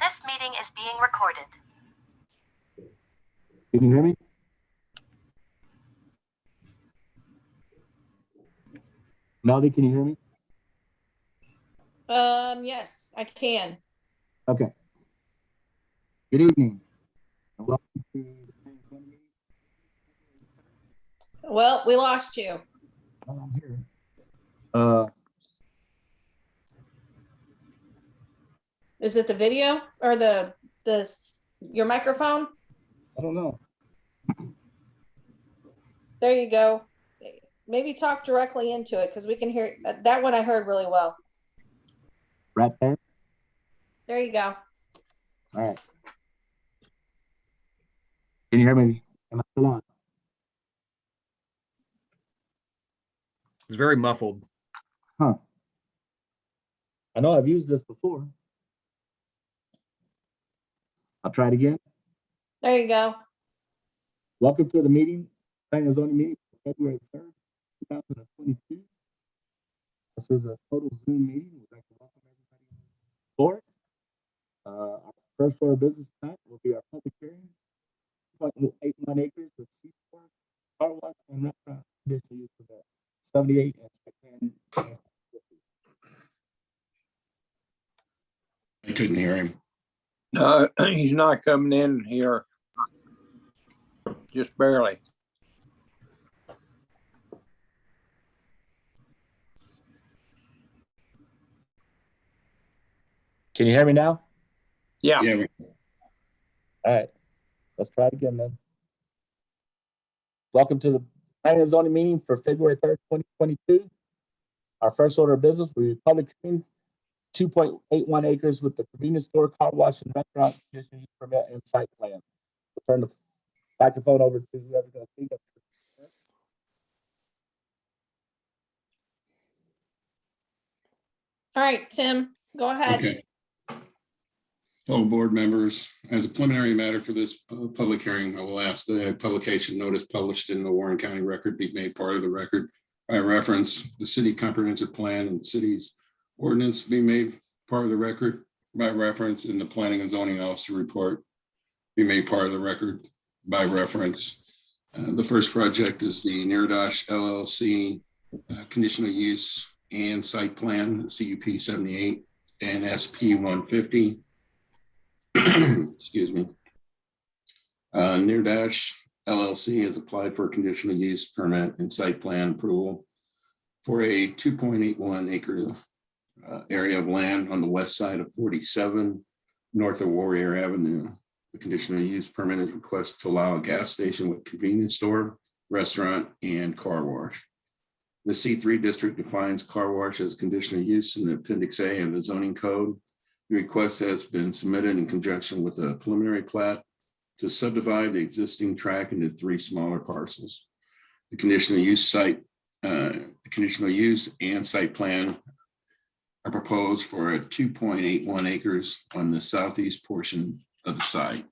This meeting is being recorded. Can you hear me? Melody, can you hear me? Yes, I can. Okay. Good evening. And welcome to the meeting. Well, we lost you. I'm here. Is it the video or your microphone? I don't know. There you go. Maybe talk directly into it because we can hear that one. I heard really well. Right there. There you go. All right. Can you hear me? Am I still on? It's very muffled. Huh. I know I've used this before. I'll try it again. There you go. Welcome to the meeting, Pnz meeting for February 3rd, 2022. This is a total Zoom meeting. We'd like to welcome everybody on board. Our first order of business tonight will be our public hearing. 0.81 acres with seaport, car wash, and restaurant conditional use permit. 78 and I couldn't hear him. No, he's not coming in here. Just barely. Can you hear me now? Yeah. Yeah, All right, let's try it again then. Welcome to the planning and zoning meeting for February 3rd, 2022. Our first order of business will be public hearing, 2.81 acres with the convenience store, car wash, and restaurant conditional use permit and site plan. We'll turn the microphone over to whoever's going to speak up. All right, Tim, go ahead. okay. Hello, board members. As a preliminary matter for this public hearing, I will ask the publication notice published in the Warren County Record be made part of the record by reference. The city comprehensive plan and city's ordinance be made part of the record by reference, and the planning and zoning officer report be made part of the record by reference. The first project is the Nirdash LLC conditional use and site plan, CUP 78 and SP 150. Excuse me. Nirdash LLC has applied for a conditional use permit and site plan approval for a 2.81 acre area of land on the west side of 47 north of Warrior Avenue. The conditional use permit is requested to allow a gas station with convenience store, restaurant, and car wash. The C3 district defines car wash as conditional use in the Appendix A of the zoning code. The request has been submitted in conjunction with a preliminary plat to subdivide the existing tract into 3 smaller parcels. The conditional use and site plan are proposed for a 2.81 acres on the southeast portion of the site.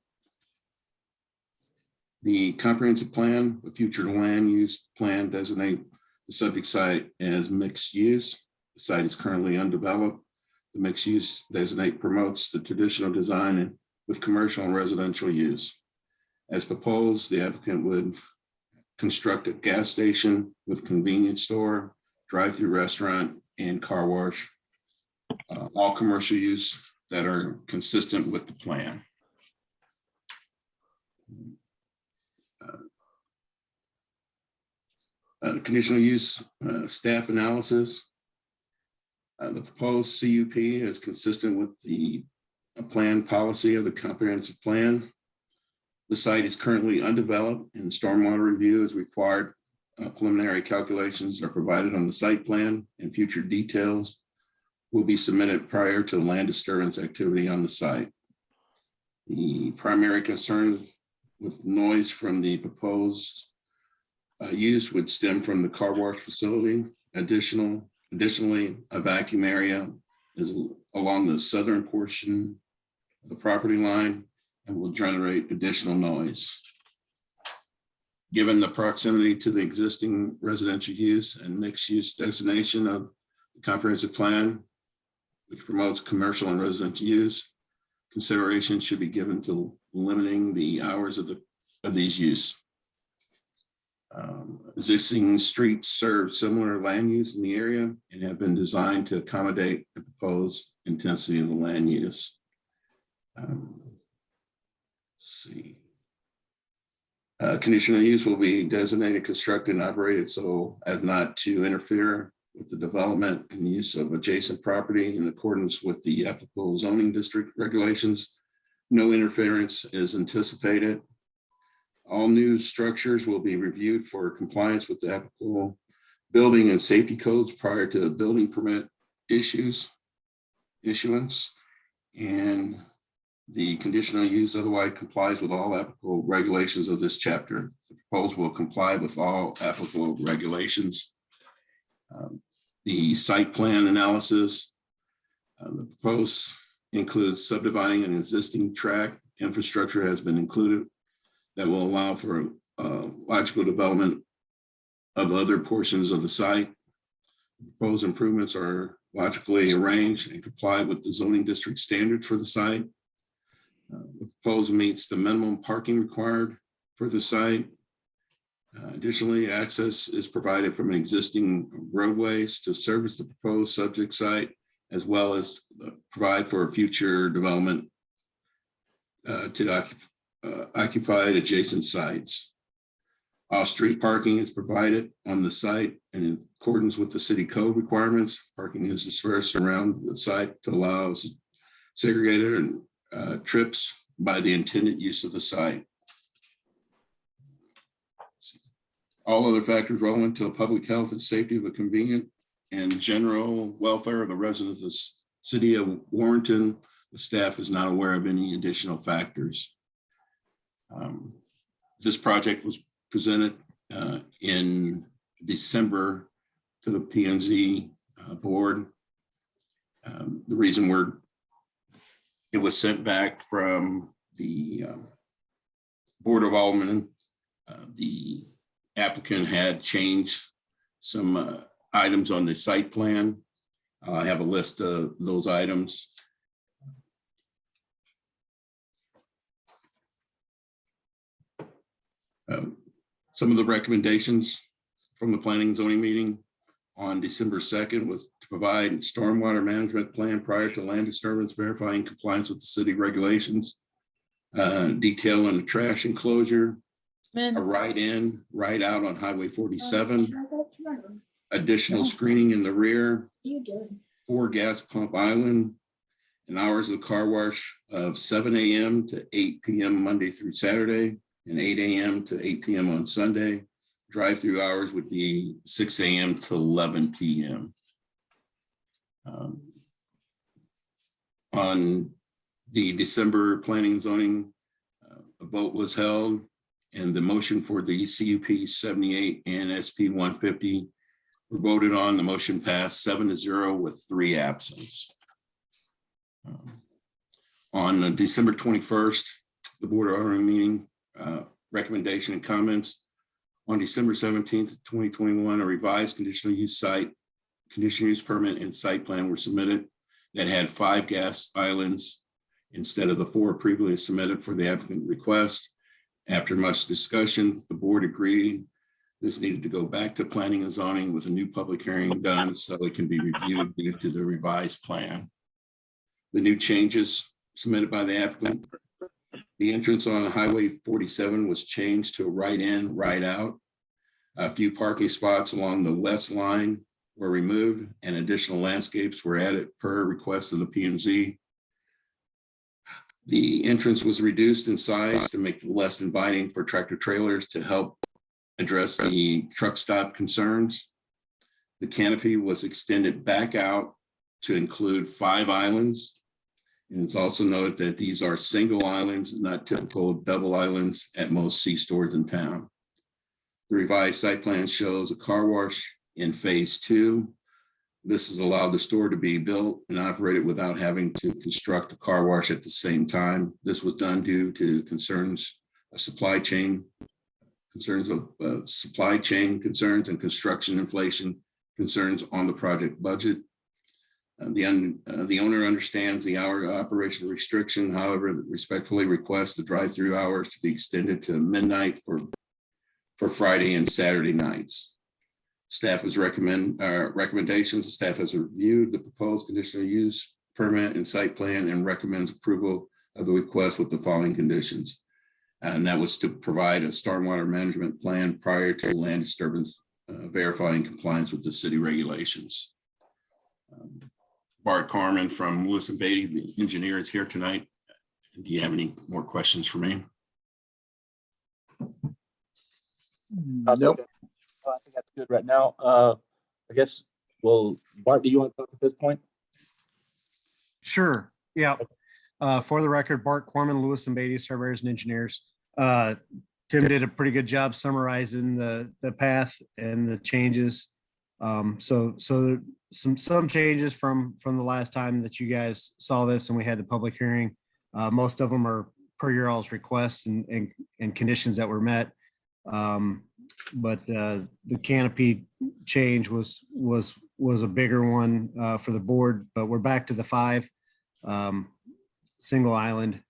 The comprehensive plan, the future land use plan, designate the subject site as mixed use. The site is currently undeveloped. The mixed use designate promotes the traditional design with commercial and residential use. As proposed, the applicant would construct a gas station with convenience store, drive-through restaurant, and car wash, all commercial use that are consistent with the plan. Conditional use staff analysis. The proposed CUP is consistent with the plan policy of the comprehensive plan. The site is currently undeveloped and stormwater review is required. Preliminary calculations are provided on the site plan, and future details will be submitted prior to land disturbance activity on the site. The primary concern with noise from the proposed use would stem from the car wash facility. Additionally, a vacuum area is along the southern portion of the property line and will generate additional noise. Given the proximity to the existing residential use and mixed use designation of the comprehensive plan, which promotes commercial and residential use, consideration should be given to limiting the hours of these use. Existing streets serve similar land use in the area and have been designed to accommodate the proposed intensity of the land use. Let's see. Conditional use will be designated, constructed, and operated so as not to interfere with the development and use of adjacent property in accordance with the applicable zoning district regulations. No interference is anticipated. All new structures will be reviewed for compliance with the applicable building and safety codes prior to the building permit issuance. And the conditional use otherwise complies with all applicable regulations of this chapter. The proposal will comply with all applicable regulations. The site plan analysis, the proposed includes subdividing an existing track. Infrastructure has been included that will allow for logical development of other portions of the site. Proposed improvements are logically arranged and comply with the zoning district standards for the site. The proposal meets the minimum parking required for the site. Additionally, access is provided from existing roadways to service the proposed subject site, as well as provide for future development to occupied adjacent sites. Off-street parking is provided on the site and in accordance with the city code requirements. Parking is dispersed around the site to allow segregated and trips by the intended use of the site. All other factors relevant to the public health and safety of a convenient and general welfare of the residents of the city of Warrenton, the staff is not aware of any additional factors. This project was presented in December to the Pnz board. The reason it was sent back from the Board of Aldermen, the applicant had changed some items on the site plan. I have a list of those items. Some of the recommendations from the planning and zoning meeting on December 2nd was to provide stormwater management plan prior to land disturbance, verifying compliance with the city regulations, detail on the trash enclosure, a right in, right out on Highway 47, additional screening in the rear, 4 gas pump island, and hours of car wash of 7 a.m. to 8 p.m. Monday through Saturday, and 8 a.m. to 8 p.m. on Sunday. Drive-through hours would be 6 a.m. to 11 p.m. On the December planning and zoning, a vote was held, and the motion for the CUP 78 and SP 150 were voted on. The motion passed 7-0 with 3 absence. On December 21st, the Board of Aldermen meeting, recommendation and comments. On December 17th, 2021, a revised conditional use permit and site plan were submitted that had 5 gas islands instead of the 4 previously submitted for the applicant request. After much discussion, the board agreed this needed to go back to planning and zoning with a new public hearing done so it can be reviewed due to the revised plan. The new changes submitted by the applicant. The entrance on Highway 47 was changed to a right in, right out. A few parking spots along the west line were removed and additional landscapes were added per request of the Pnz. The entrance was reduced in size to make it less inviting for tractor trailers to help address the truck stop concerns. The canopy was extended back out to include 5 islands. And it's also noted that these are single islands, not typical double islands at most C-stores in town. The revised site plan shows a car wash in phase 2. This has allowed the store to be built and operated without having to construct a car wash at the same time. This was done due to concerns of supply chain concerns and construction inflation concerns on the project budget. The owner understands the hour operation restriction, however, respectfully requests the drive-through hours to be extended to midnight for Friday and Saturday nights. Staff has recommendations. Staff has reviewed the proposed conditional use permit and site plan and recommends approval of the request with the following conditions. And that was to provide a stormwater management plan prior to land disturbance, verifying compliance with the city regulations. Bart Corman from Lewis and Beatty, the engineer, is here tonight. Do you have any more questions for me? Nope. I think that's good right now. I guess, well, Bart, do you want to talk at this point? Sure. Yeah. For the record, Bart Corman, Lewis and Beatty, surveyors and engineers. Tim did a pretty good job summarizing the path and the changes. So some changes from the last time that you guys saw this and we had the public hearing. Most of them are per your all's requests and conditions that were met. But the canopy change was a bigger one for the board, but we're back to the 5 single island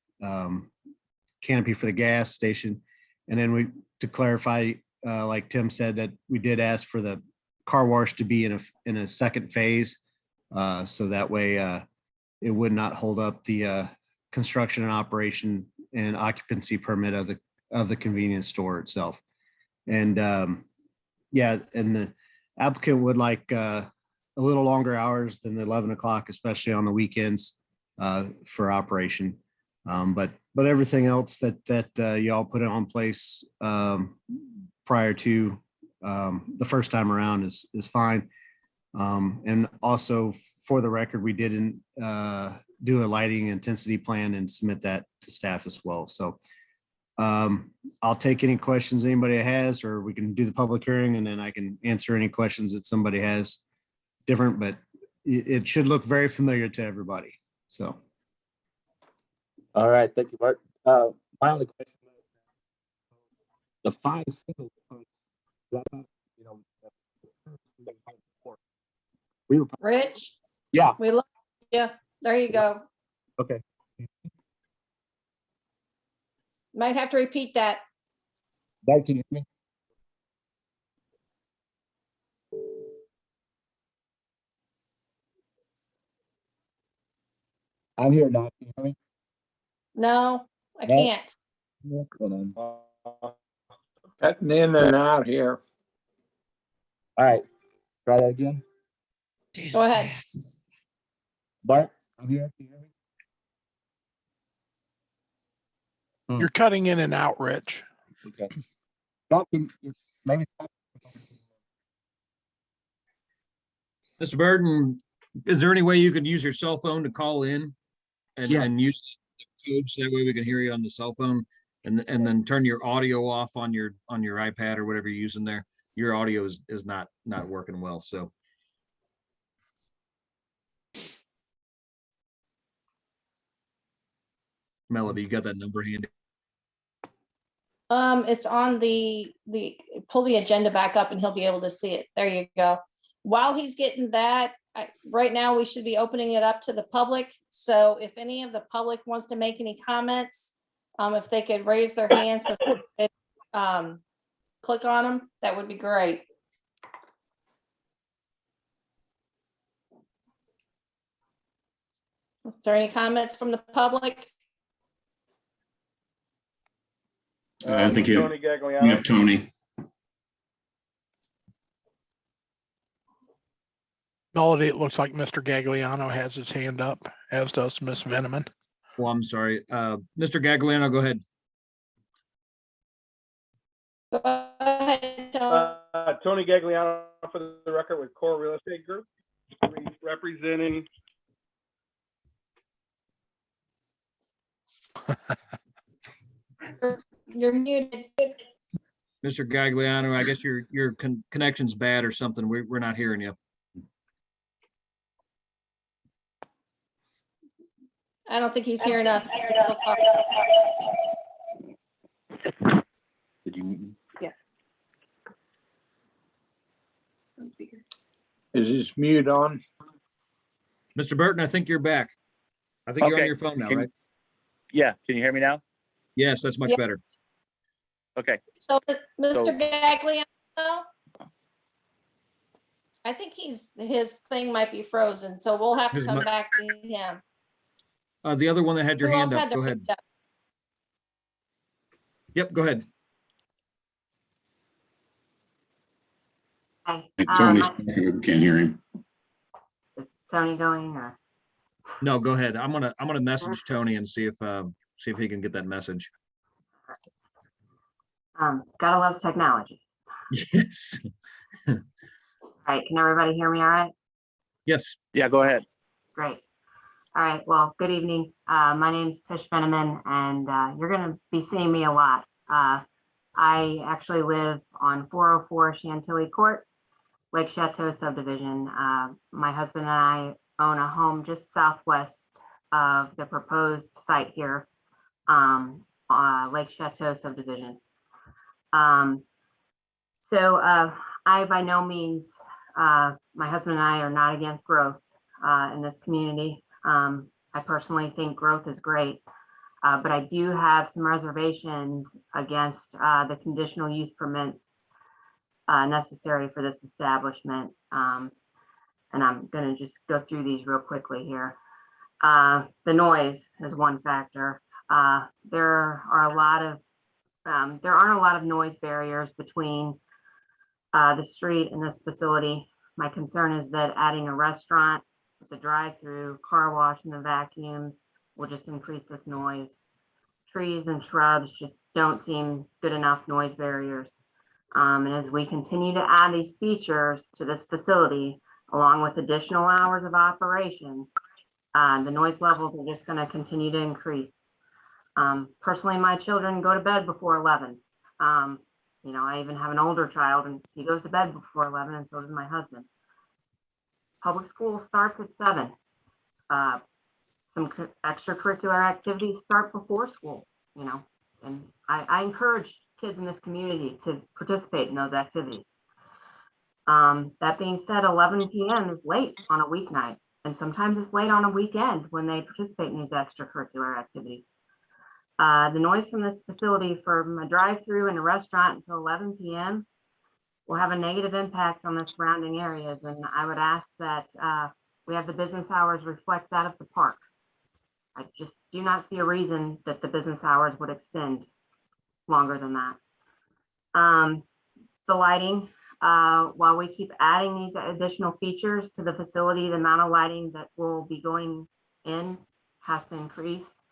canopy for the gas station. And then to clarify, like Tim said, that we did ask for the car wash to be in a second phase. So that way it would not hold up the construction and operation and occupancy permit of the convenience store itself. And yeah, and the applicant would like a little longer hours than the 11 o'clock, especially on the weekends for operation. But everything else that y'all put on place prior to the first time around is fine. And also for the record, we didn't do a lighting intensity plan and submit that to staff as well. So I'll take any questions anybody has, or we can do the public hearing and then I can answer any questions that somebody has different, but it should look very familiar to everybody. So. All right, thank you, Bart. My only question is the 5 single points, you know, we were, Rich, yeah, we love you. There you go. okay. Might have to repeat that. Bart, can you hear me? I'm here, Doc. Can you hear me? No, I No. can't. Hold on. Cutting in and out here. All right, try that again. Go ahead. Bart, I'm here. Can you hear me? You're cutting in and out, Rich. Okay. Doc, maybe. Mr. Burton, is there any way you could use your cell phone to call in and, Yeah. and use the code so that way we can hear you on the cell phone and then turn your audio off on your iPad or whatever you're using there? Your audio is not working well. So. Melody, you got that number handy? It's on the pull the agenda back up and he'll be able to see it. There you go. While he's getting that, right now we should be opening it up to the public. So if any of the public wants to make any comments, if they could raise their hands, so click on them, that would be great. Is there any comments from the public? I think you have Tony. Melody, it looks like Mr. Gagliano has his hand up, as does Miss Veneman. Well, I'm sorry. Mr. Gagliano, go ahead. Go ahead, Tony. Tony Gagliano for the record with Core Real Estate Group, representing. You're muted. Mr. Gagliano, I guess your connection's bad or something. We're not hearing you. I don't think he's hearing us. Did you mute me? Is his mute on? Mr. Burton, I think you're back. I think you're on Okay. your phone now, Can- right? Yeah, can you hear me now? Yes, that's much Yeah. better. Okay, So, So- Mr. Gagliano? I think his thing might be frozen, so we'll have to His come mi- back to him. The other one that had your Who else hand had up, their go ahead. hand up? Yep, go ahead. Hi, Hey, Tony's, can't hear him. is Tony going or? No, go ahead. I'm gonna message Tony and see if he can get that message. Gotta love technology. Yes. All right, can everybody hear me all right? Yes. yeah, go ahead. Great. All right, well, good evening. My name's Tish Benneman, and you're gonna be seeing me a lot. I actually live on 404 Chantilly Court, Lake Chateau subdivision. My husband and I own a home just southwest of the proposed site here, Lake Chateau subdivision. So I by no means, my husband and I are not against growth in this community. I personally think growth is great, but I do have some reservations against the conditional use permits necessary for this establishment. And I'm going to just go through these real quickly here. The noise is one factor. There aren't a lot of noise barriers between the street and this facility. My concern is that adding a restaurant with the drive-through, car wash, and the vacuums will just increase this noise. Trees and shrubs just don't seem good enough noise barriers. And as we continue to add these features to this facility, along with additional hours of operation, the noise levels are just going to continue to increase. Personally, my children go to bed before 11. You know, I even have an older child and he goes to bed before 11, and so does my husband. Public school starts at 7. Some extracurricular activities start before school, you know, and I encourage kids in this community to participate in those activities. That being said, 11 p.m. is late on a weeknight, and sometimes it's late on a weekend when they participate in these extracurricular activities. The noise from this facility from a drive-through and a restaurant until 11 p.m. will have a negative impact on the surrounding areas, and I would ask that we have the business hours reflect that of the park. I just do not see a reason that the business hours would extend longer than that. The lighting, while we keep adding these additional features to the facility, the amount of lighting that will be going in has to increase.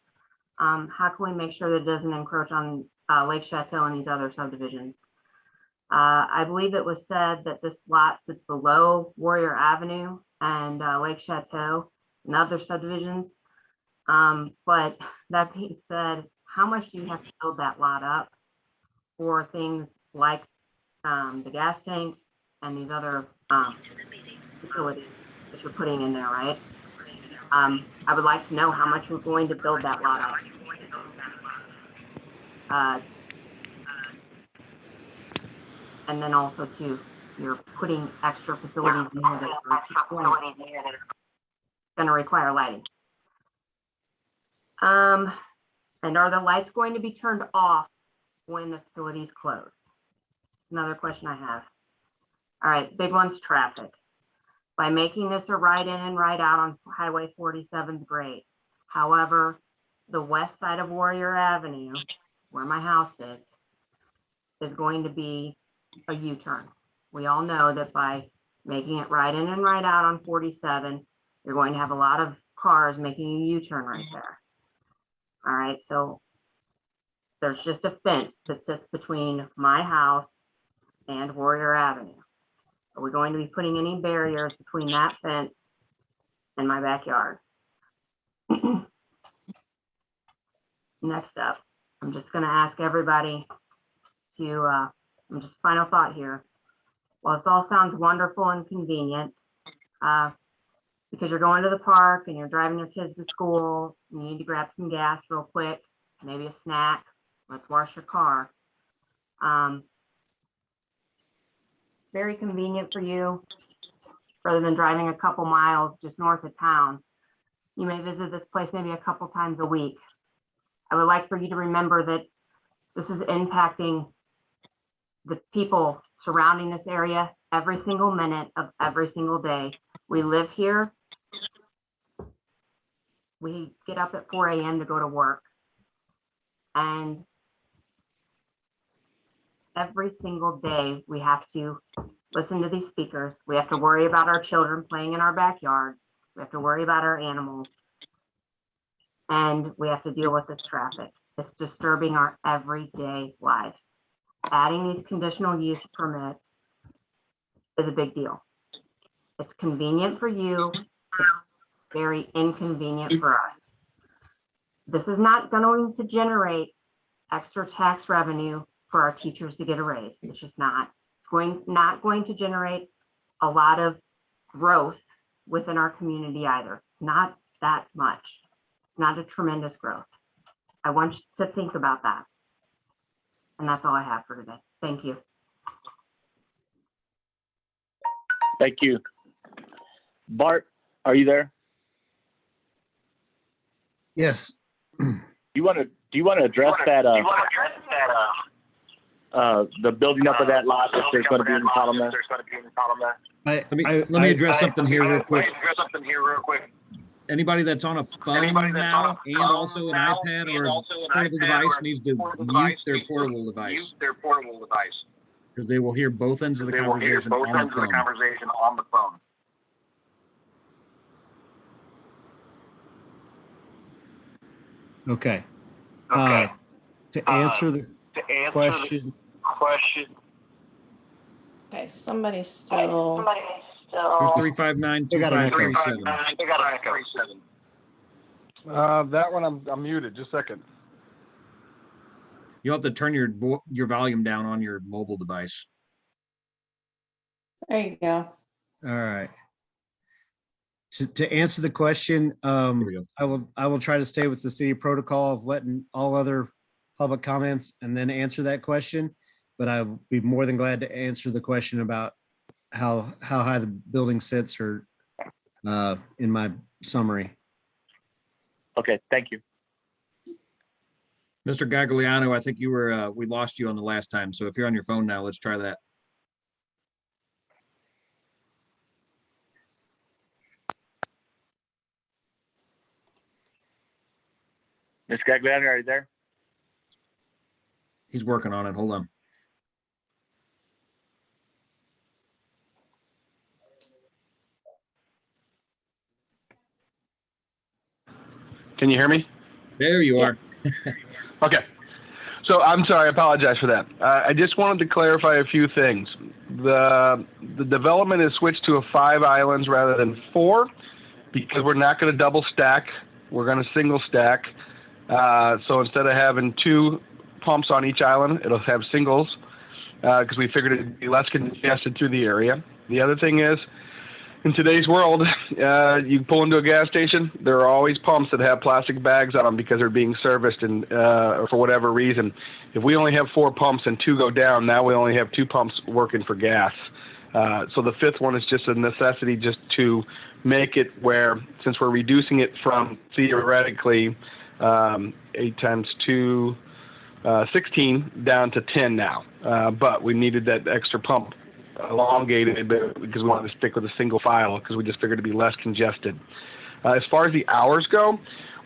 How can we make sure that it doesn't encroach on Lake Chateau and these other subdivisions? I believe it was said that this lot sits below Warrior Avenue and Lake Chateau and other subdivisions. But that being said, how much do you have to build that lot up for things like the gas tanks and these other facilities that you're putting in there, right? I would like to know how much you're going to build that lot up. And then also too, you're putting extra facilities in here that are going to require lighting. And are the lights going to be turned off when the facility is closed? It's another question I have. All right, big one's traffic. By making this a right in and right out on Highway 47 is great. However, the west side of Warrior Avenue, where my house sits, is going to be a U-turn. We all know that by making it right in and right out on 47, you're going to have a lot of cars making a U-turn right there. All right, so there's just a fence that sits between my house and Warrior Avenue. Are we going to be putting any barriers between that fence and my backyard? Next up, I'm just going to ask everybody to, I'm just final thought here. While this all sounds wonderful and convenient, because you're going to the park and you're driving your kids to school, you need to grab some gas real quick, maybe a snack, let's wash your car. It's very convenient for you, rather than driving a couple miles just north of town. You may visit this place maybe a couple times a week. I would like for you to remember that this is impacting the people surrounding this area every single minute of every single day. We live here. We get up at 4 a.m. to go to work. And every single day we have to listen to these speakers. We have to worry about our children playing in our backyards. We have to worry about our animals. And we have to deal with this traffic. It's disturbing our everyday lives. Adding these conditional use permits is a big deal. It's convenient for you. It's very inconvenient for us. This is not going to generate extra tax revenue for our teachers to get a raise. It's just not. It's not going to generate a lot of growth within our community either. It's not that much. It's not a tremendous growth. I want you to think about that. And that's all I have for today. Thank you. Thank you. Bart, are you there? Yes. Do you want to address that? The building up of that lot, if there's going to be any problem there. Let me address something here real quick. Anybody that's on a phone now and also an iPad or a portable device needs to mute their portable device. Because they will hear both ends of the conversation on the phone. Okay. To answer the question. Okay, somebody's still. Here's 359-2537. That one I'm muted. Just a second. You'll have to turn your volume down on your mobile device. There you go. All right. To answer the question, I will try to stay with the city protocol of letting all other public comments and then answer that question. But I will be more than glad to answer the question about how high the building sits or in my summary. Okay, thank you. Mr. Gagliano, I think you were, we lost you on the last time. So if you're on your phone now, let's try that. Ms. Gagliano, are you there? He's working on it. Hold on. Can you hear me? There you are. Okay. So I'm sorry, I apologize for that. I just wanted to clarify a few things. The development is switched to 5 islands rather than 4 because we're not going to double stack. We're going to single stack. So instead of having 2 pumps on each island, it'll have singles because we figured it'd be less congested through the area. The other thing is, in today's world, you pull into a gas station, there are always pumps that have plastic bags on them because they're being serviced and for whatever reason. If we only have 4 pumps and 2 go down, now we only have 2 pumps working for gas. So the 5th one is just a necessity just to make it where, since we're reducing it from theoretically 8 times 2, 16 down to 10 now. But we needed that extra pump elongated because we wanted to stick with a single file because we just figured it'd be less congested. As far as the hours go,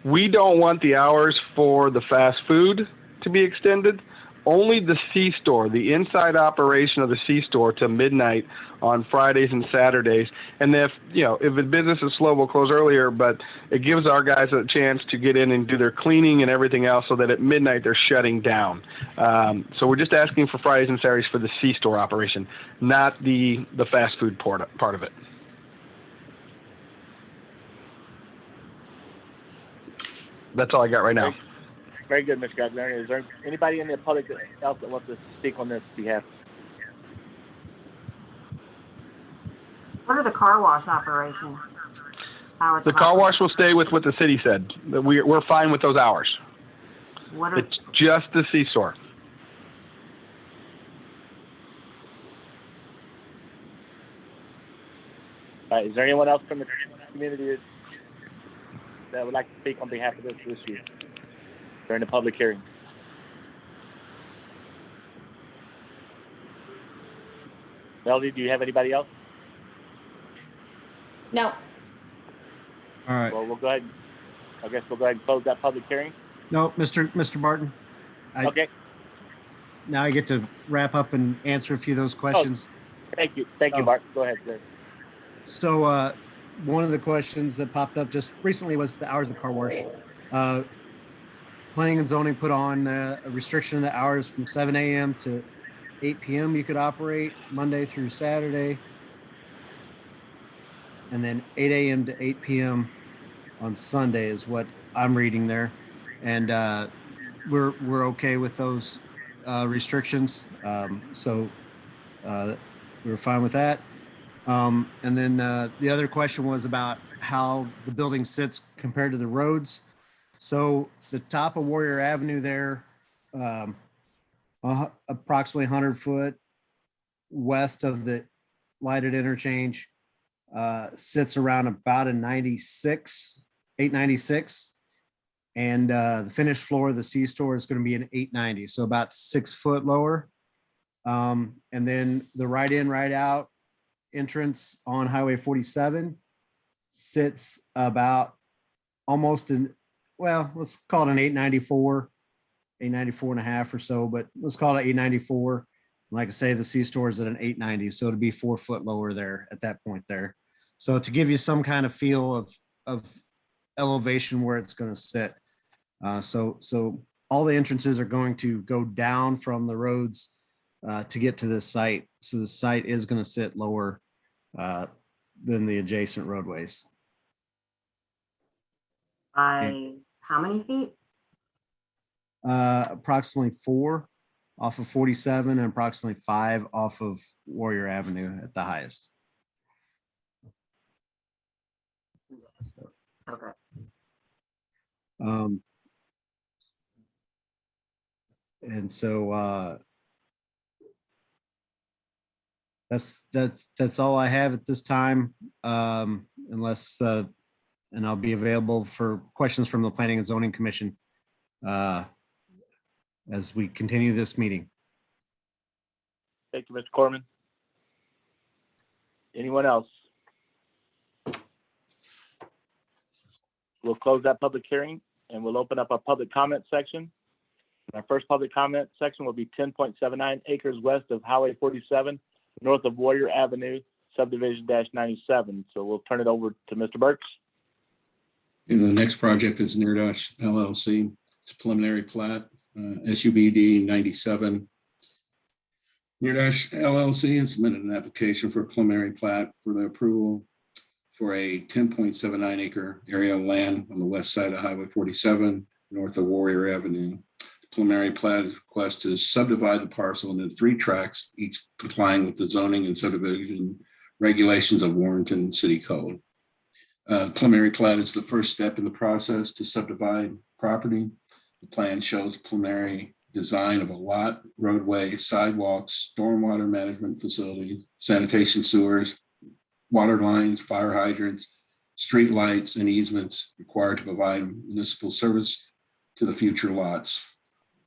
we don't want the hours for the fast food to be extended. Only the C-store, the inside operation of the C-store to midnight on Fridays and Saturdays. And if the business is slow, we'll close earlier, but it gives our guys a chance to get in and do their cleaning and everything else so that at midnight they're shutting down. So we're just asking for Fridays and Saturdays for the C-store operation, not the fast food part of it. That's all I got right now. Very good, Mr. Gagliano. Is there anybody in the public else that wants to speak on this behalf? What are the car wash operations? The car wash will stay with what the city said. We're fine with those hours. It's just the C-store. Is there anyone else from the community that would like to speak on behalf of this issue during the public hearing? Melody, do you have anybody else? No, All right. Well, we'll go ahead. I guess we'll go ahead and close that public hearing. No, Mr. Barton, Okay, now I get to wrap up and answer a few of those questions. thank you. Thank you, Oh. Bart. Go ahead, sir. So one of the questions that popped up just recently was the hours of car wash. Planning and zoning put on a restriction of the hours from 7 a.m. to 8 p.m. you could operate Monday through Saturday. And then 8 a.m. to 8 p.m. on Sunday is what I'm reading there. And we're okay with those restrictions. So we're fine with that. And then the other question was about how the building sits compared to the roads. So the top of Warrior Avenue there, approximately 100 foot west of the lighted interchange, sits around about a 896. And the finished floor of the C-store is going to be an 890, so about 6 foot lower. And then the right in, right out entrance on Highway 47 sits about almost let's call it an 894 and a half or so, but let's call it 894. Like I say, the C-store is at an 890, so it'd be 4 foot lower there at that point there. So to give you some kind of feel of elevation where it's going to sit. So all the entrances are going to go down from the roads to get to this site. So the site is going to sit lower than the adjacent roadways. By how many feet? Approximately 4 off of 47 and approximately 5 off of Warrior Avenue at the highest. Okay. And so that's all I have at this time, unless and I'll be available for questions from the Planning and Zoning Commission as we continue this meeting. Thank you, Mr. Corman. Anyone else? We'll close that public hearing and we'll open up our public comment section. Our first public comment section will be 10.79 acres west of Highway 47, north of Warrior Avenue, subdivision -97. So we'll turn it over to Mr. Burks. And the next project is Neardash LLC. It's a preliminary plat, SUBD 97. Neardash LLC has submitted an application for a preliminary plat for the approval for a 10.79 acre area of land on the west side of Highway 47, north of Warrior Avenue. The preliminary plat request to subdivide the parcel into 3 tracts, each complying with the zoning and subdivision regulations of Warrenton City Code. Preliminary plat is the first step in the process to subdivide property. The plan shows preliminary design of a lot, roadway, sidewalks, stormwater management facilities, sanitation sewers, water lines, fire hydrants, street lights, and easements required to provide municipal service to the future lots.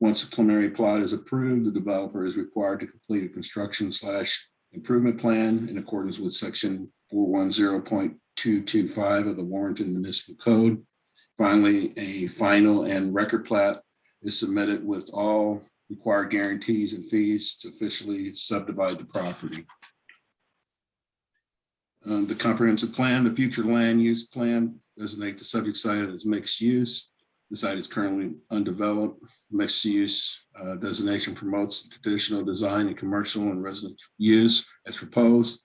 Once the preliminary plot is approved, the developer is required to complete a construction/improvement plan in accordance with section 410.225 of the Warrenton Municipal Code. Finally, a final and record plat is submitted with all required guarantees and fees to officially subdivide the property. The comprehensive plan, the future land use plan, designate the subject site as mixed use. The site is currently undeveloped. Mixed use designation promotes traditional design and commercial and residential use as proposed.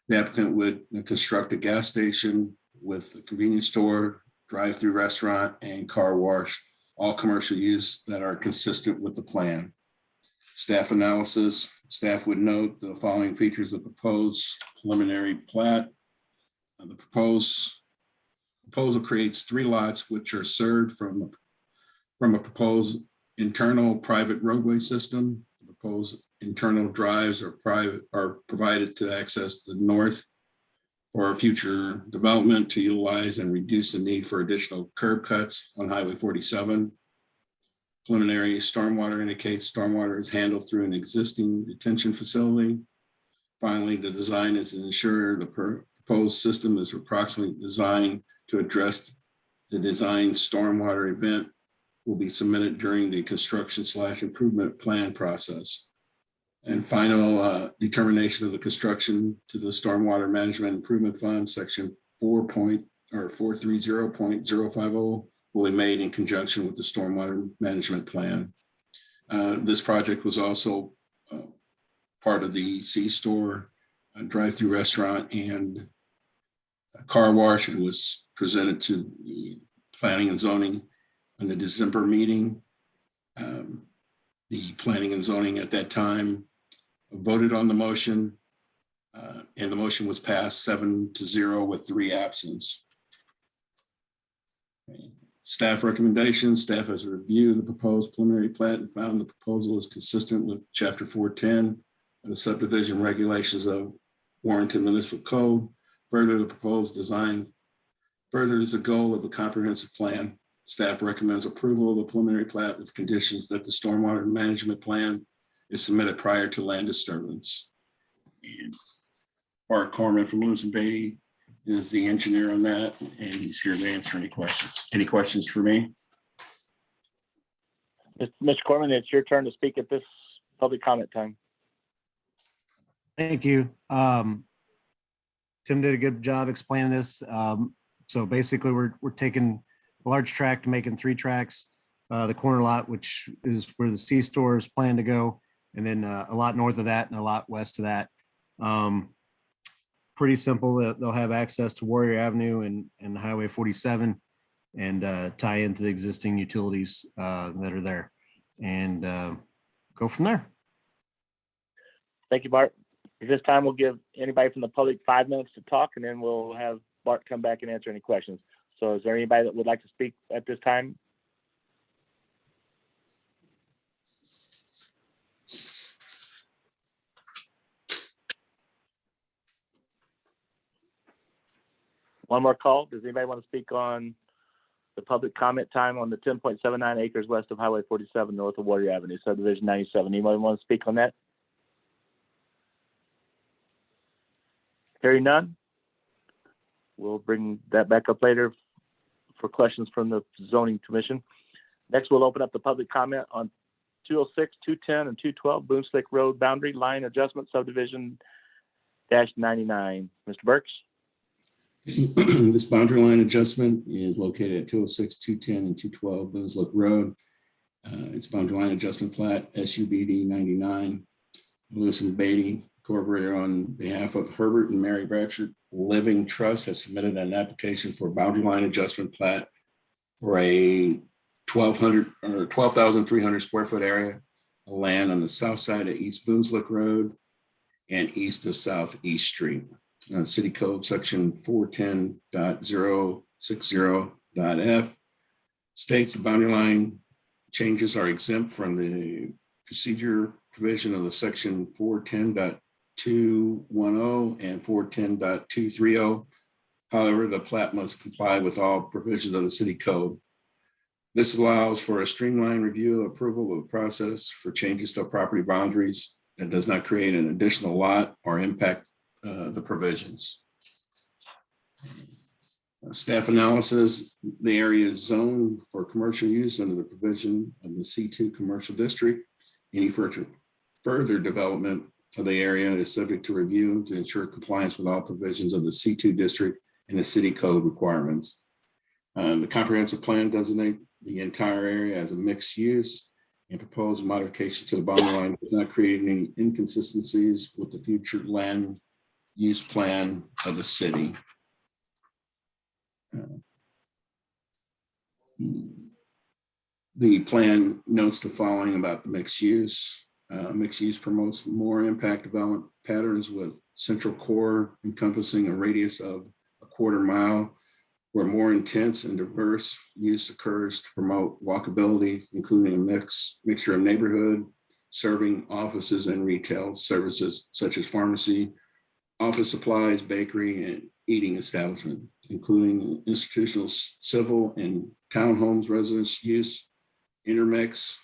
The applicant would construct a gas station with a convenience store, drive-through restaurant, and car wash, all commercial use that are consistent with the plan. Staff analysis. Staff would note the following features of proposed preliminary plat. The proposal creates 3 lots which are served from a proposed internal private roadway system. The proposed internal drives are provided to access the north for future development to utilize and reduce the need for additional curb cuts on Highway 47. Preliminary stormwater indicates stormwater is handled through an existing detention facility. Finally, the design is to ensure the proposed system is approximately designed to address the design stormwater event will be submitted during the construction/improvement plan process. And final determination of the construction to the Stormwater Management Improvement Fund, section 430.050 will be made in conjunction with the Stormwater Management Plan. This project was also part of the C-Store drive-through restaurant and car wash, and was presented to the Planning and Zoning in the December meeting. The Planning and Zoning at that time voted on the motion, and the motion was passed 7-0 with 3 absence. Okay. Staff recommendations. Staff has reviewed the proposed preliminary plat and found the proposal is consistent with Chapter 410 and the subdivision regulations of Warrenton Municipal Code. Further, the proposed design furthers the goal of a comprehensive plan. Staff recommends approval of the preliminary plat with conditions that the stormwater management plan is submitted prior to land disturbance. And Bart Corman from Lewis and Beatty is the engineer on that, and he's here to answer any questions. Any questions for me? Mr. Corman, it's your turn to speak at this public comment time. Thank you. Tim did a good job explaining this. So basically, we're taking a large tract, making 3 tracks. The corner lot, which is where the C-Store is planned to go, and then a lot north of that and a lot west of that. Pretty simple. They'll have access to Warrior Avenue and Highway 47, and tie into the existing utilities that are there, and go from there. Thank you, Bart. At this time, we'll give anybody from the public 5 minutes to talk, and then we'll have Bart come back and answer any questions. So is there anybody that would like to speak at this time? One more call. Does anybody want to speak on the public comment time on the 10.79 acres west of Highway 47 north of Warrior Avenue, subdivision 97? Anybody want to speak on that? Hearing none, we'll bring that back up later for questions from the zoning commission. Next, we'll open up the public comment on 206, 210, and 212 Boone Slick Road boundary line adjustment subdivision -99. Mr. Burks. This boundary line adjustment is located at 206, 210, and 212 Boone Slick Road. It's boundary line adjustment plat SUBD 99. Lewis and Beatty Incorporated, on behalf of Herbert and Mary Bratchard Living Trust, has submitted an application for boundary line adjustment plat for a 12,300 square foot area of land on the south side of East Boone Slick Road and east of Southeast Street. City Code section 410.060.f states the boundary line changes are exempt from the procedure provision of the section 410.210 and 410.230. However, the plat must comply with all provisions of the city code. This allows for a streamlined review and approval of the process for changes to property boundaries and does not create an additional lot or impact the provisions. Staff analysis: the area is zoned for commercial use under the provision of the C2 commercial district. Any further development of the area is subject to review to ensure compliance with all provisions of the C2 district and the city code requirements. The comprehensive plan designates the entire area as a mixed use, and proposed modification to the boundary line does not create any inconsistencies with the future land use plan of the city. The plan notes the following about the mixed use. Mixed use promotes more impact development patterns with central core encompassing a radius of a quarter mile, where more intense and diverse use occurs to promote walkability, including a mixture of neighborhood, serving offices and retail services such as pharmacy, office supplies, bakery, and eating establishment, including institutional, civil, and townhomes residence use, intermix.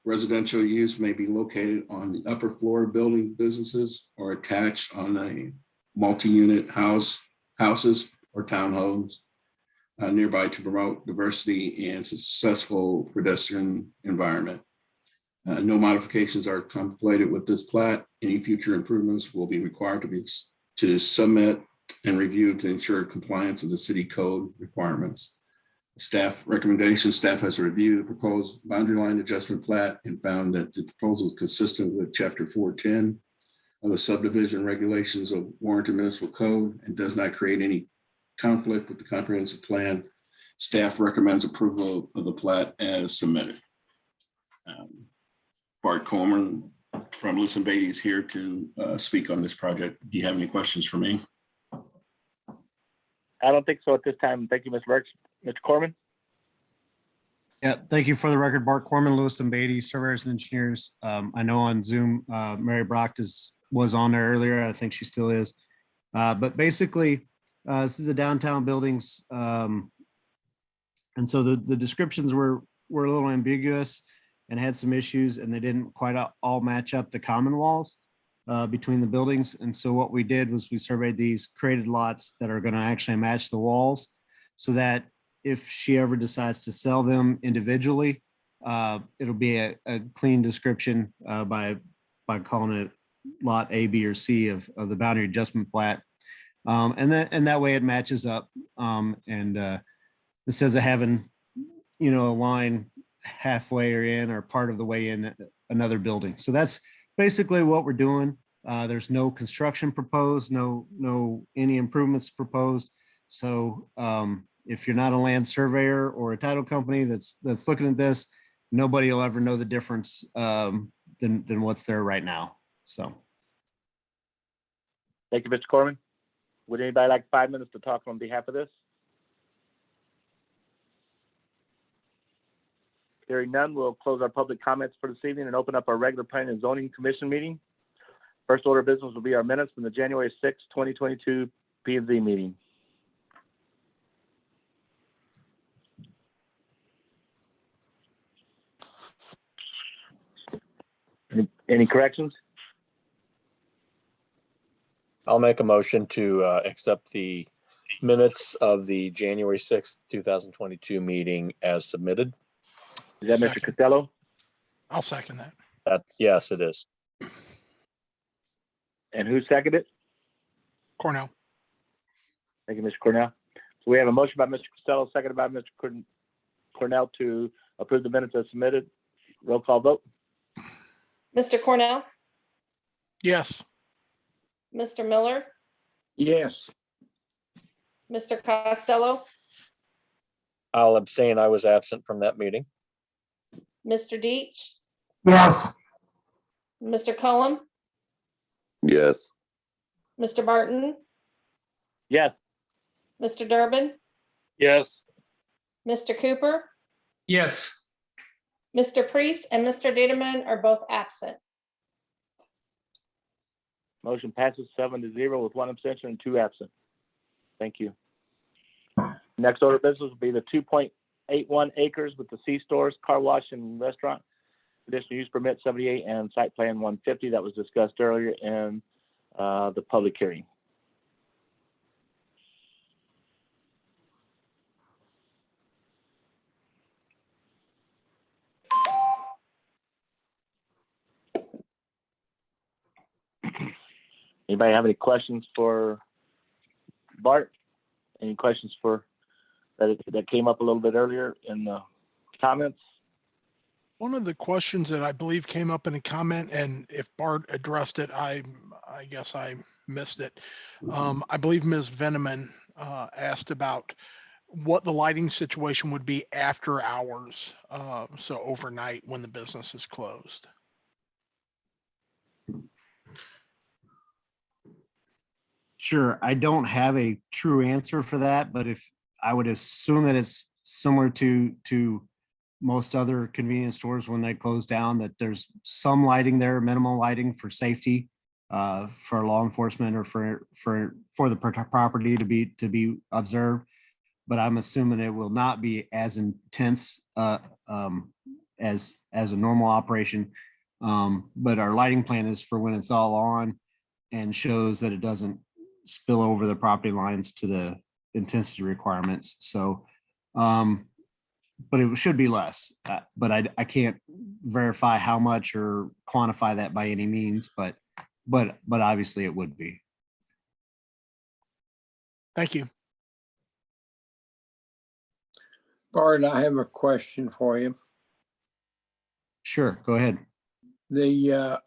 Residential use may be located on the upper floor of building businesses or attached on a multi-unit houses or townhomes nearby to promote diversity and successful pedestrian environment. No modifications are contemplated with this plat. Any future improvements will be required to submit and review to ensure compliance of the city code requirements. Staff recommendation: staff has reviewed the proposed boundary line adjustment plat and found that the proposal is consistent with Chapter 410 of the subdivision regulations of Warrenton Municipal Code and does not create any conflict with the comprehensive plan. Staff recommends approval of the plat as submitted. Bart Coleman from Lewis & Beatty is here to speak on this project. Do you have any questions for me? I don't think so at this time. Thank you, Mr. Burks. Mr. Corman? Yeah, thank you. For the record, Bart Corman, Lewis & Beatty, surveyors and engineers. I know on Zoom, Mary Brock was on there earlier. I think she still is. But basically, this is the downtown buildings. And so the descriptions were a little ambiguous and had some issues, and they didn't quite all match up the common walls between the buildings. And so what we did was we surveyed these created lots that are going to actually match the walls, so that if she ever decides to sell them individually, it'll be a clean description by calling it lot A, B, or C of the boundary adjustment plat. And that way it matches up. Instead of having, a line halfway or in or part of the way in another building. So that's basically what we're doing. There's no construction proposed, no any improvements proposed. So if you're not a land surveyor or a title company that's looking at this, nobody will ever know the difference than what's there right now. So. Thank you, Mr. Corman. Would anybody like 5 minutes to talk on behalf of this? Hearing none, we'll close our public comments for this evening and open up our regular planning and zoning commission meeting. First order of business will be our minutes from the January 6, 2022 Pnz meeting. Any corrections? I'll make a motion to accept the minutes of the January 6th, 2022 meeting as submitted. Is that Mr. Costello? I'll second that. Yes, it is. And who seconded it? Cornell. Thank you, Mr. Cornell. So we have a motion by Mr. Costello, seconded by Mr. Cornell to approve the minutes as submitted. Roll call vote. Mr. Cornell, Yes. Mr. Miller, Yes. Mr. Costello, I'll abstain. I was absent from that meeting. Mr. Deitch, Yes. Mr. Cullum, Yes. Mr. Barton, Yes. Mr. Durbin, Yes. Mr. Cooper, Yes. Mr. Priest, and Mr. Dederman are both absent. Motion passes 7-0 with 1 abstention and 2 absent. Thank you. Next order of business will be the 2.81 acres with the C-stores, car wash, and restaurant. Conditional use permit 78 and site plan 150 that was discussed earlier in the public hearing. Anybody have any questions for Bart? Any questions for that came up a little bit earlier in the comments? One of the questions that I believe came up in a comment, and if Bart addressed it, I guess I missed it. I believe Ms. Veneman asked about what the lighting situation would be after hours, so overnight when the business is closed. Sure, I don't have a true answer for that, but if I would assume that it's similar to most other convenience stores when they close down, that there's some lighting there, minimal lighting for safety. for law enforcement or for the property to be observed. But I'm assuming it will not be as intense as a normal operation. But our lighting plan is for when it's all on and shows that it doesn't spill over the property lines to the intensity requirements. So, but it should be less, but I can't verify how much or quantify that by any means, but obviously it would be. Thank you. Bart, I have a question for you. Sure, go ahead. The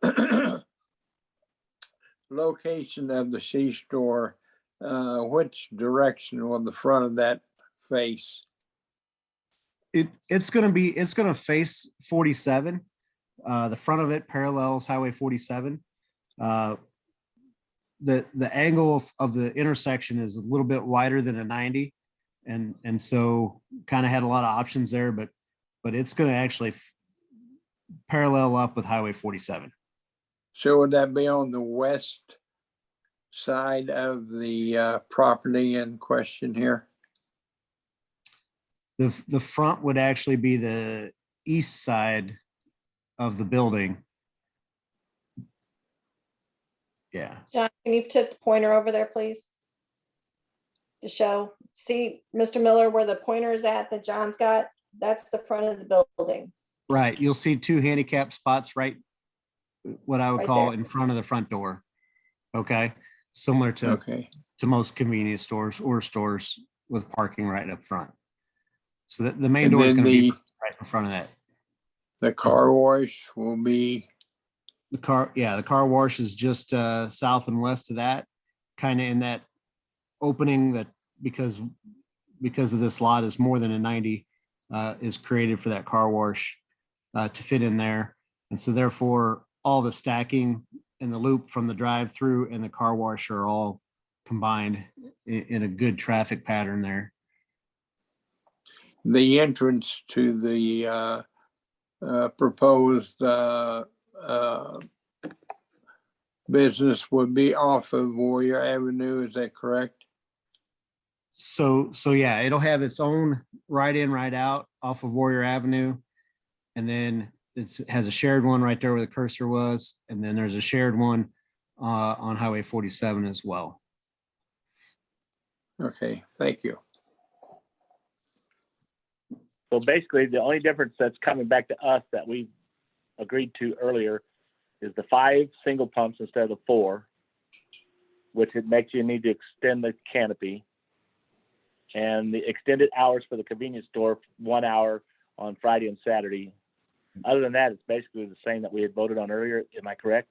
location of the C-store, which direction will the front of that face? It's going to face 47. The front of it parallels Highway 47. The angle of the intersection is a little bit wider than a 90. And so kind of had a lot of options there, but it's going to actually parallel up with Highway 47. So would that be on the west side of the property in question here? The front would actually be the east side of the building. Yeah. John, can you put the pointer over there, please? To show, see, Mr. Miller, where the pointer is at that John's got, that's the front of the building. Right. You'll see two handicap spots, right? What I would Right call there. in front of the front door. Okay. Similar to most convenience stores or stores with parking right up front. So the main door is going to be right in front of that. The car wash will be the car wash is just south and west of that, kind of in that opening that because of this lot is more than a 90 is created for that car wash to fit in there. And so therefore all the stacking and the loop from the drive-through and the car wash are all combined in a good traffic pattern there. the entrance to the proposed business would be off of Warrior Avenue. Is that correct? So yeah, it'll have its own right in, right out off of Warrior Avenue. And then it has a shared one right there where the cursor was. And then there's a shared one on Highway 47 as well. Okay, thank you. So basically, the only difference that's coming back to us that we agreed to earlier is the 5 single pumps instead of the 4, which it makes you need to extend the canopy, and the extended hours for the convenience store, 1 hour on Friday and Saturday. Other than that, it's basically the same that we had voted on earlier. Am I correct?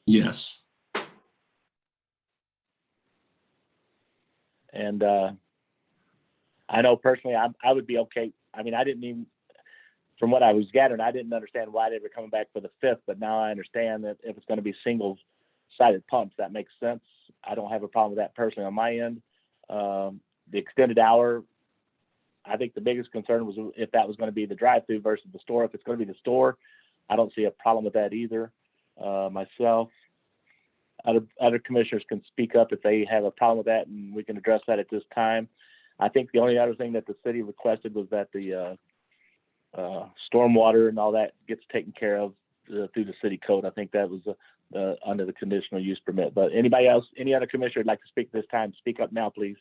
Yes. And I know personally, I would be okay. I mean, I didn't even, from what I was gathering, I didn't understand why they were coming back for the 5th, but now I understand that if it's going to be single-sided pumps, that makes sense. I don't have a problem with that personally on my end. The extended hour, I think the biggest concern was if that was going to be the drive-through versus the store. If it's going to be the store, I don't see a problem with that either. Myself, other commissioners can speak up if they have a problem with that, and we can address that at this time. I think the only other thing that the city requested was that the stormwater and all that gets taken care of through the city code. I think that was under the conditional use permit. But anybody else, any other commissioner would like to speak this time, speak up now, please.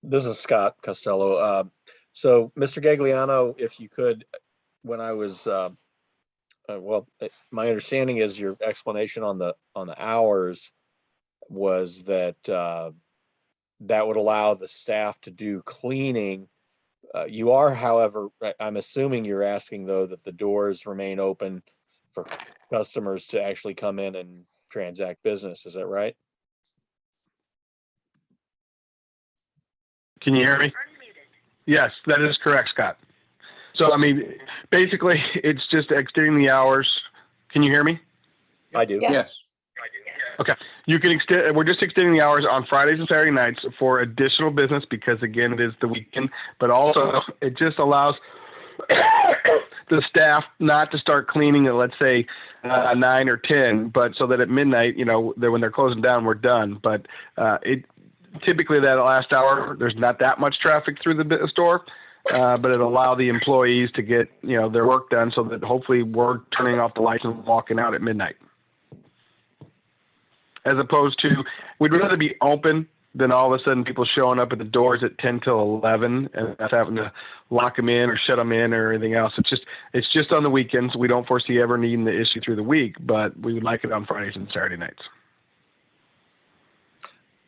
This is Scott Costello. So Mr. Gagliano, if you could, when I was, well, my understanding is your explanation on the hours was that that would allow the staff to do cleaning. You are, however, I'm assuming you're asking though that the doors remain open for customers to actually come in and transact business. Is that right? Can you hear me? Yes, that is correct, Scott. So, I mean, basically, it's just extending the hours. Can you hear me? I do. Yes. Okay. You can extend, we're just extending the hours on Fridays and Saturday nights for additional business because, again, it is the weekend, but also it just allows the staff not to start cleaning at, let's say, 9 or 10, but so that at midnight, when they're closing down, we're done. But typically that last hour, there's not that much traffic through the store, but it'll allow the employees to get, their work done so that hopefully we're turning off the lights and walking out at midnight. As opposed to, we'd rather be open than all of a sudden people showing up at the doors at 10 till 11 and us having to lock them in or shut them in or anything else. It's just on the weekends. We don't foresee ever needing the issue through the week, but we would like it on Fridays and Saturday nights.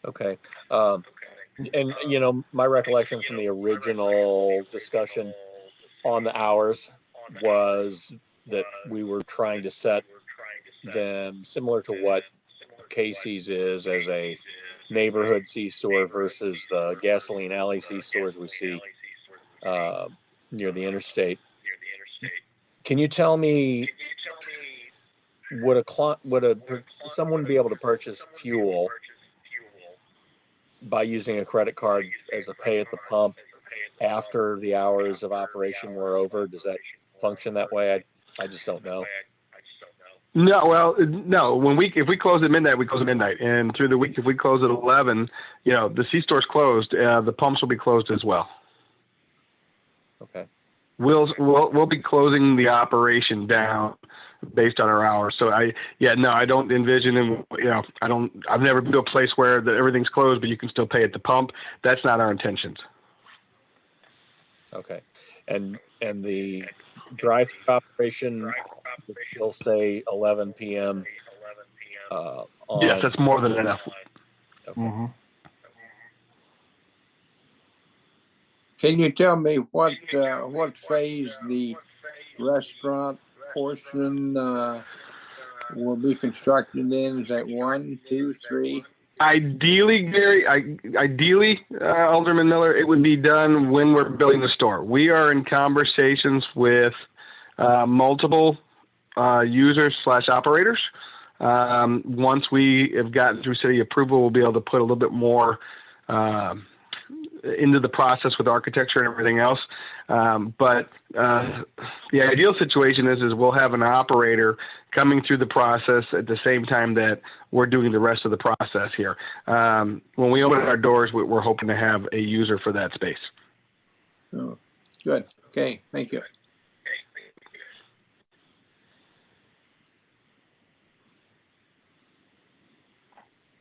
Okay. And, my recollection from the original discussion on the hours was that we were trying to set them similar to what Casey's is as a neighborhood C-store versus the gasoline alley C-stores we see near the interstate. Can you tell me, would someone be able to purchase fuel by using a credit card as a pay at the pump after the hours of operation were over? Does that function that way? I just don't know. No, if we close at midnight, we close at midnight. And through the week, if we close at 11, the C-store's closed, the pumps will be closed as well. Okay. We'll be closing the operation down based on our hours. So I don't envision, I've never been to a place where everything's closed, but you can still pay at the pump. That's not our intentions. Okay. And the drive-through operation will stay 11 p.m. Yes, that's more than enough. Okay. Mm-hmm. Can you tell me what phase the restaurant portion will be constructed in? Is that 1, 2, 3? Ideally, Gary, Alderman Miller, it would be done when we're building the store. We are in conversations with multiple users/operators. Once we have gotten through city approval, we'll be able to put a little bit more into the process with architecture and everything else. But the ideal situation is we'll have an operator coming through the process at the same time that we're doing the rest of the process here. When we open our doors, we're hoping to have a user for that space. Oh, good. Okay. Thank you.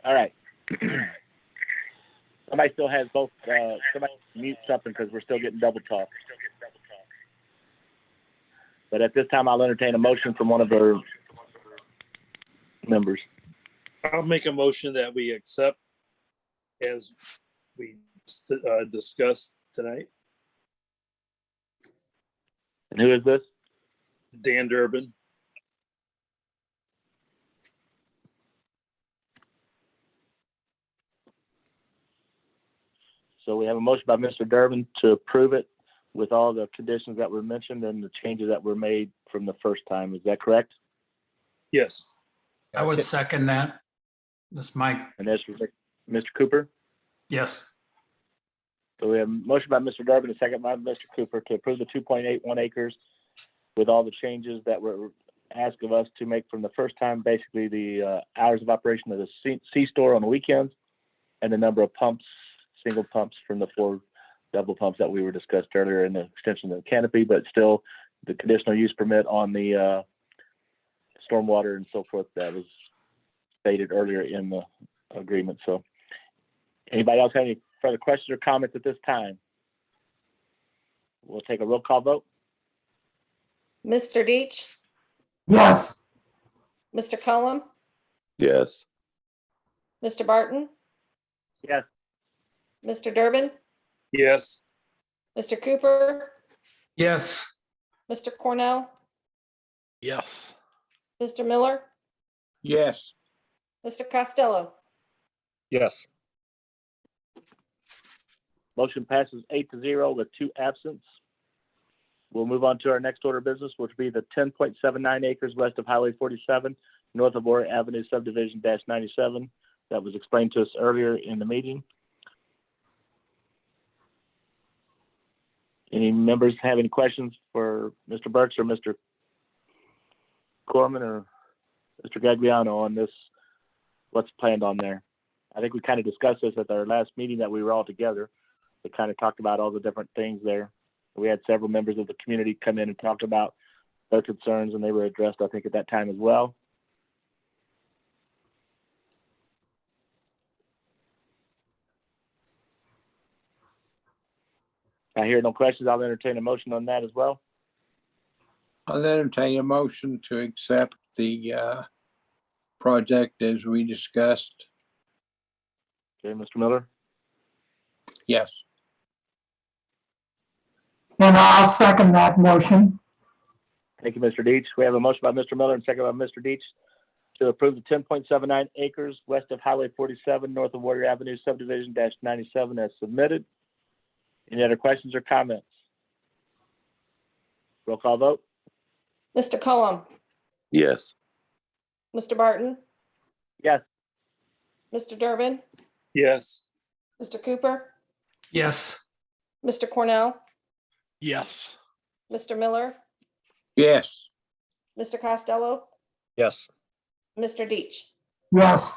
All right. Somebody still has both. Somebody mute something because we're still getting double talk. But at this time, I'll entertain a motion from one of our members. I'll make a motion that we accept as we discussed tonight. And who is this? Dan Durbin. So we have a motion by Mr. Durbin to approve it with all the conditions that were mentioned and the changes that were made from the first time. Is that correct? Yes. I would second that. This is Mike. And that's Mr. Cooper? Yes. So we have a motion by Mr. Durbin, a second by Mr. Cooper to approve the 2.81 acres with all the changes that were asked of us to make from the first time, basically the hours of operation of the C-store on the weekends and the number of pumps, single pumps from the 4 double pumps that we were discussed earlier in the extension of the canopy, but still the conditional use permit on the stormwater and so forth that was stated earlier in the agreement. So anybody else have any further questions or comments at this time? We'll take a roll call vote. Mr. Deach, Yes. Mr. Cullum, Yes. Mr. Barton, Yes. Mr. Durbin, Yes. Mr. Cooper, Yes. Mr. Cornell, Yes. Mr. Miller, Yes. Mr. Costello. Yes. Motion passes 8-0 with 2 absent. We'll move on to our next order of business, which will be the 10.79 acres west of Highway 47, north of Warrior Avenue subdivision -97. That was explained to us earlier in the meeting. Any members have any questions for Mr. Burks or Mr. Corman or Mr. Gagliano on this, what's planned on there? I think we kind of discussed this at our last meeting that we were all together. We kind of talked about all the different things there. We had several members of the community come in and talk about their concerns, and they were addressed, I think, at that time as well. I hear no questions. I'll entertain a motion on that as well. I'll entertain a motion to accept the project as we discussed. Okay, Mr. Miller. Yes. And I'll second that motion. Thank you, Mr. Deach. We have a motion by Mr. Miller and second by Mr. Deach to approve the 10.79 acres west of Highway 47, north of Warrior Avenue, subdivision -97 as submitted. Any other questions or comments? Roll call vote. Mr. Cullum, Yes. Mr. Barton, Yes. Mr. Durbin, Yes. Mr. Cooper, Yes. Mr. Cornell, Yes. Mr. Miller, Yes. Mr. Costello, Yes. Mr. Deach. Yes.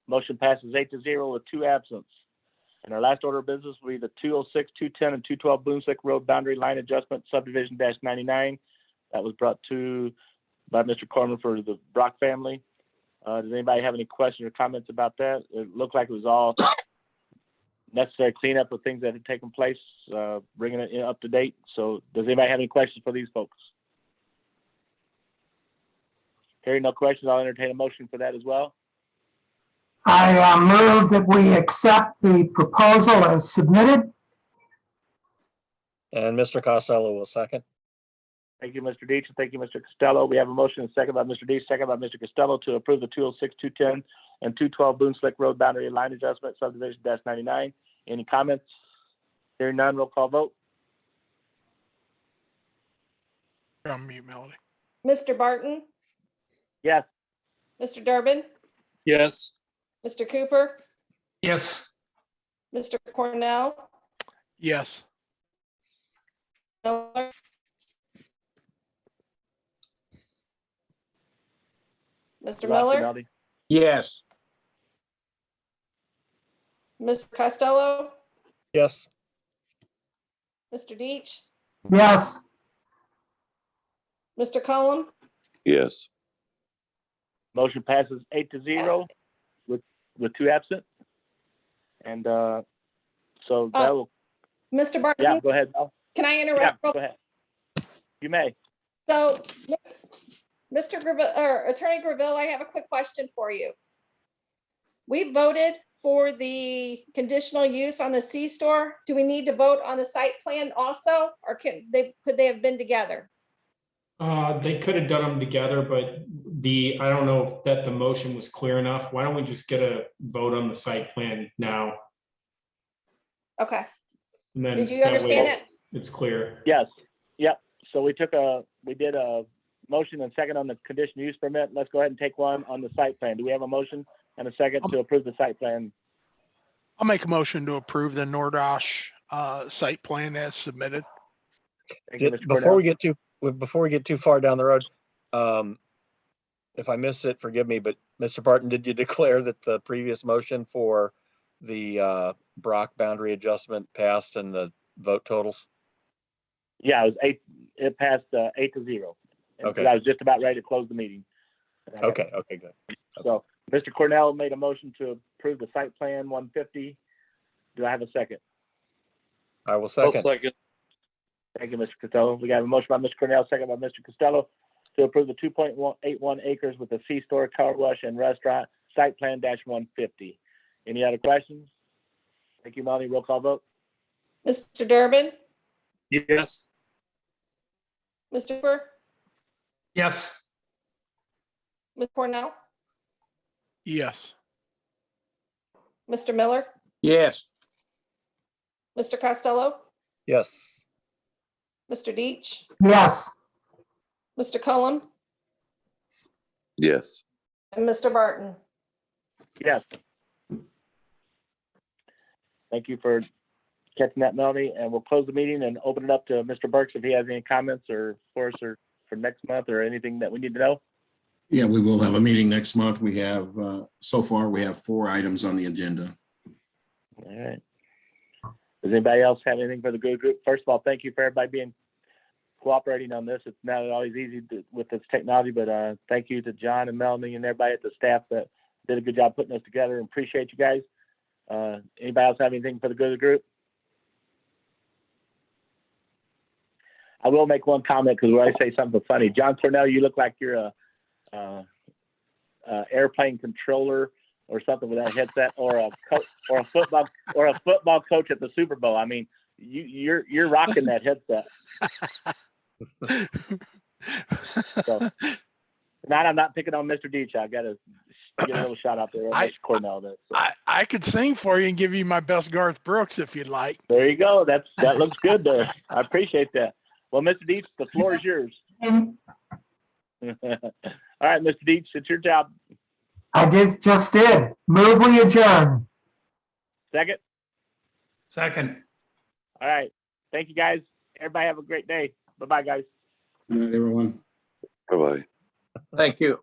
Motion passes 8-0 with 2 absent. And our last order of business will be the 206, 210, and 212 Boonslick Road Boundary Line Adjustment Subdivision -99. That was brought to by Mr. Corman for the Brock family. Does anybody have any questions or comments about that? It looked like it was all necessary cleanup of things that had taken place, bringing it up to date. So does anybody have any questions for these folks? Hearing no questions, I'll entertain a motion for that as well. I move that we accept the proposal as submitted. And Mr. Costello will second. Thank you, Mr. Deach, and thank you, Mr. Costello. We have a motion and second by Mr. Deach, second by Mr. Costello to approve the 206, 210, and 212 Boonslick Road Boundary Line Adjustment Subdivision -99. Any comments? Hearing none, roll call vote. You're on mute, Melody. Mr. Barton, Yes. Mr. Durbin, Yes. Mr. Cooper, Yes. Mr. Cornell, Yes. Miller, Mr. Miller, Melody. Yes. Mr. Costello, Yes. Mr. Deach, Yes. Mr. Cullum, Yes. Motion passes 8-0 with 2 absent. And so that will, Mr. Barton, yeah, go ahead, Mel. can I Yeah, interrupt? go ahead. You may. So, Mr. Greville, or Attorney Greville, I have a quick question for you. We voted for the conditional use on the C-store. Do we need to vote on the site plan also, or could they have been together? They could have done them together, but I don't know if the motion was clear enough. Why don't we just get a vote on the site plan now? Okay. And then Did you that way understand it? It's clear. Yes. Yep. So we did a motion and second on the conditional use permit. Let's go ahead and take one on the site plan. Do we have a motion and a second to approve the site plan? I'll make a motion to approve the Nordosh site plan as submitted. Thank you, Mr. Before Cornell. we get too far down the road, if I missed it, forgive me, but Mr. Barton, did you declare that the previous motion for the Brock boundary adjustment passed and the vote totals? Yeah, it passed 8-0. Okay. I was just about ready to close the meeting. Okay, good. So Mr. Cornell made a motion to approve the site plan 150. Do I have a second? I will I'll second. second. Thank you, Mr. Costello. We got a motion by Mr. Cornell, second by Mr. Costello to approve the 2.81 acres with the C-store, car wash, and restaurant site plan -150. Any other questions? Thank you, Melanie. Roll call vote. Mr. Durbin, Yes. Mr. Cooper, Yes. Ms. Cornell, Yes. Mr. Miller, Yes. Mr. Costello, Yes. Mr. Deach, Yes. Mr. Cullum, Yes. and Mr. Barton. Yes. Thank you for catching that, Melanie. And we'll close the meeting and open it up to Mr. Burks if he has any comments or for us or for next month or anything that we need to know. Yeah, we will have a meeting next month. We have, so far, we have 4 items on the agenda. All right. Does anybody else have anything for the good group? First of all, thank you for everybody being cooperating on this. It's not always easy with this technology, but thank you to John and Melanie and everybody at the staff that did a good job putting this together, and appreciate you guys. Anybody else have anything for the good of the group? I will make one comment because when I say something funny, John Cornell, you look like you're a airplane controller or something with that headset, or a football coach at the Super Bowl. I mean, you're rocking that headset. So, tonight I'm not picking on Mr. Deach. I got to get a little shout out there. Mr. Cornell does, so. I could sing for you and give you my best Garth Brooks if you'd like. There you go. That looks good there. I appreciate that. Well, Mr. Deach, the floor is yours. All right, Mr. Deach, it's your job. I just did. Move we adjourn. Second. Second. All right. Thank you, guys. Everybody have a great day. Bye-bye, guys. Good night, everyone. Bye-bye. Thank you.